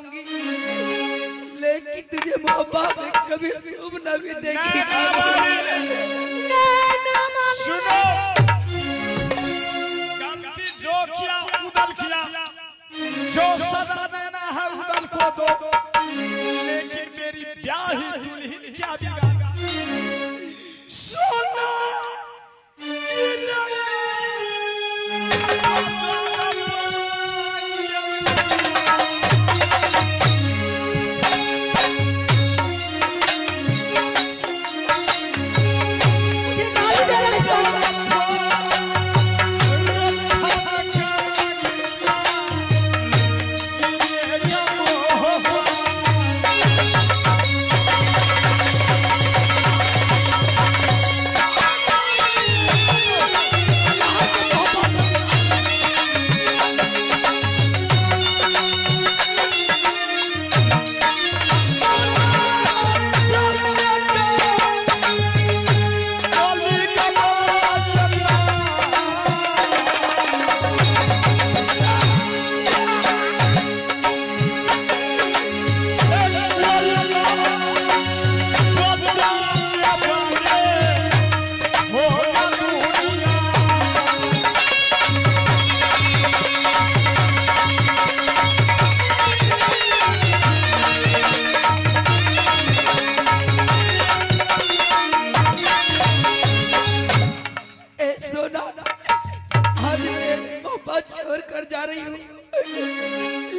जाऊंगी, लेकिन तुझे मोहब्बत में कभी सुबह भी देखी। सुनो, गलती जो किया उधर किया, जो सजा देना है उधर को दो, लेकिन मेरी ब्याही दुल्हन क्या बिगाड़ा। सुनो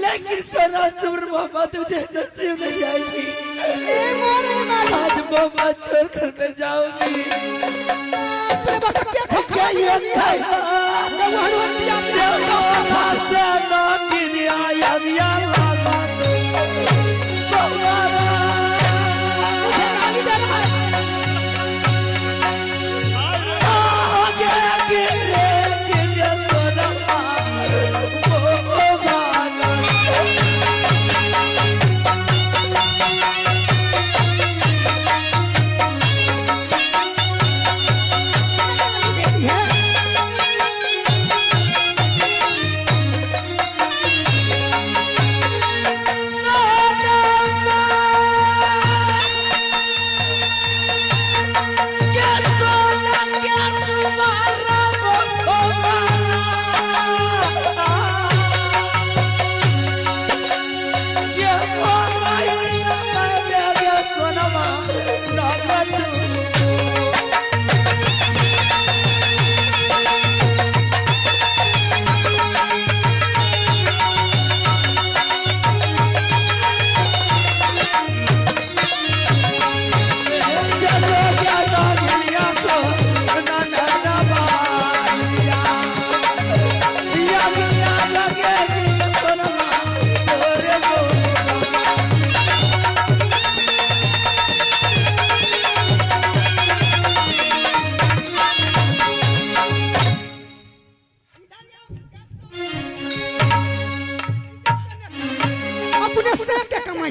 लेकिन सोना सुर मोहब्बत तुझे नसीब नहीं आएगी। आज मोहब्बत छोड़ कर मैं जाऊंगी।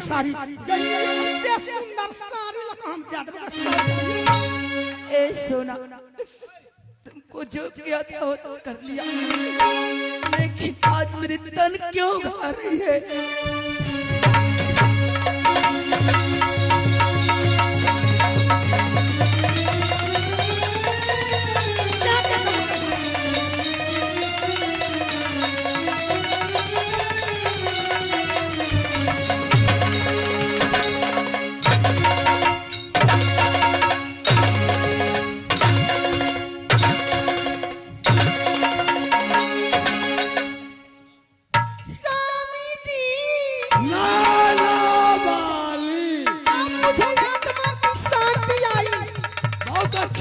सारी सुंदर सारी हम ए सोना, तुमको जो किया था वो तो कर लिया, लेकिन आज मेरी तन क्यों घा रही है?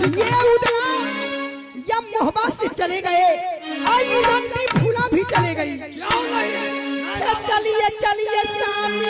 ये उदला या मोहब्बत से चले गए, आई रंडी फूला भी चले गई। चलिए चलिए सामी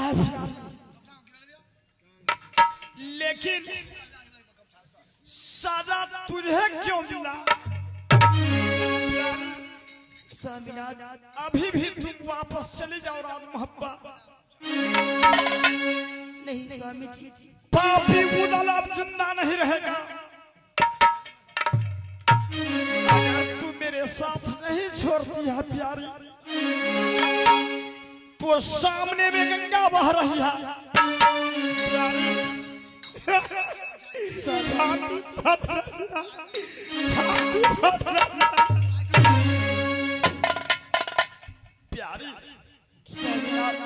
है प्यारी, लेकिन सजा तुझे क्यों मिला? स्वामीनाथ अभी भी तुम वापस चले जाओ राज मोहब्बा। नहीं स्वामी जी, पापी उदल अब जिंदा नहीं रहेगा। अगर तू मेरे साथ नहीं छोड़ती है प्यारी, तो सामने में गंगा बह रही है प्यारी। छाती फट रही है, छाती फट रही है प्यारी। स्वामीनाथ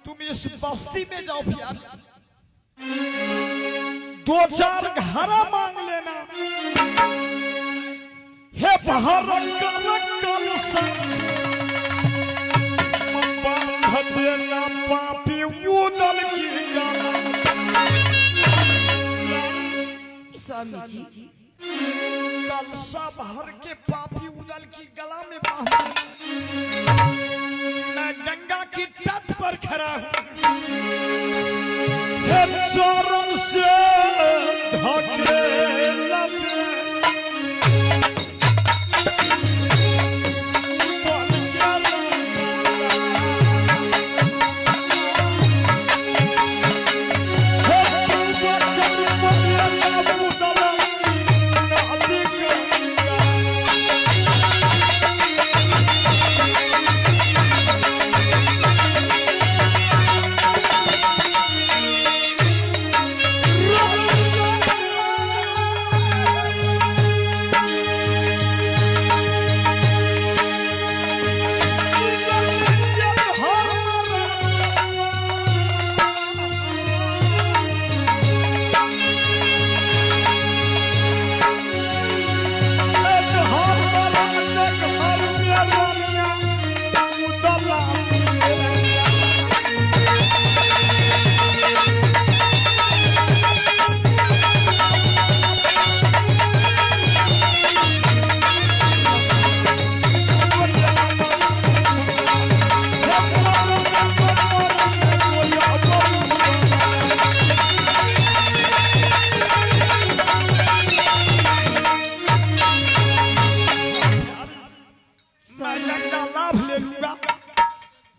तुम इस बस्ती में जाओ प्यारी, 2-4 घर मांग लेना। हे बाहर बांध देना पापी उदल की गला। स्वामी जी, कलसा भर के पापी उदल की गला में बांध देना। मैं गंगा की तट पर खड़ा हूँ, हे चरण से ढके लबे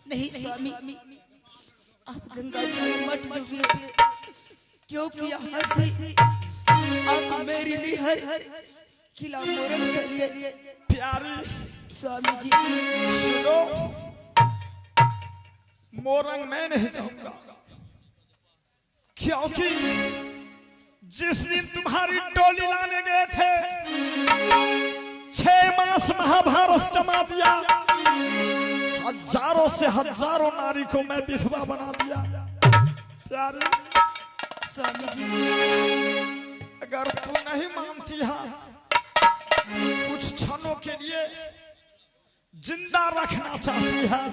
नहीं स्वामी, आप गंगा जी में मत डूबिए, क्योंकि यहाँ से आप मेरी निहर किला मोरंग चलिए। प्यारी स्वामी जी सुनो, मोरंग मैं नहीं जाऊंगा, क्योंकि जिस दिन तुम्हारी टोली लाने गए थे, 6 मास महाभारत जमा दिया, हजारों से हजारों नारी को मैं विधवा बना दिया। प्यारी स्वामी जी, अगर तू नहीं मानती है, कुछ क्षणों के लिए जिंदा रखना चाहती है,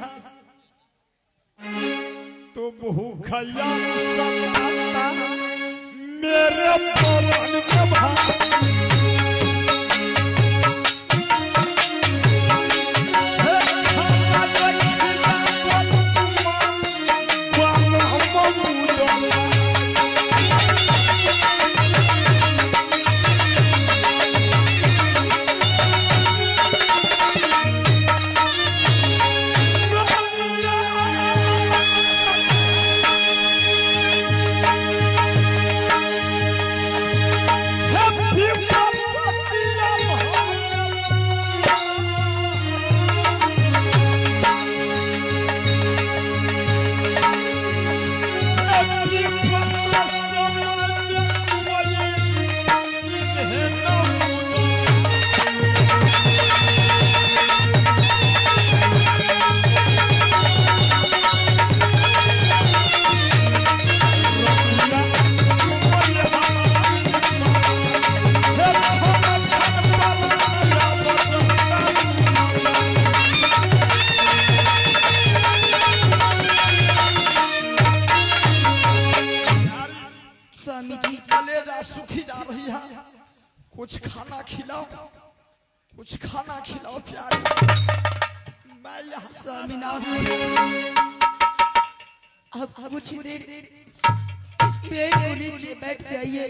तो भूखया सताता मेरे पवन में भाग। कुछ खाना खिलाओ, कुछ खाना खिलाओ प्यारी। मैं यहाँ स्वामीनाथ आप कुछ देर इस पेड़ को नीचे बैठ जाइए।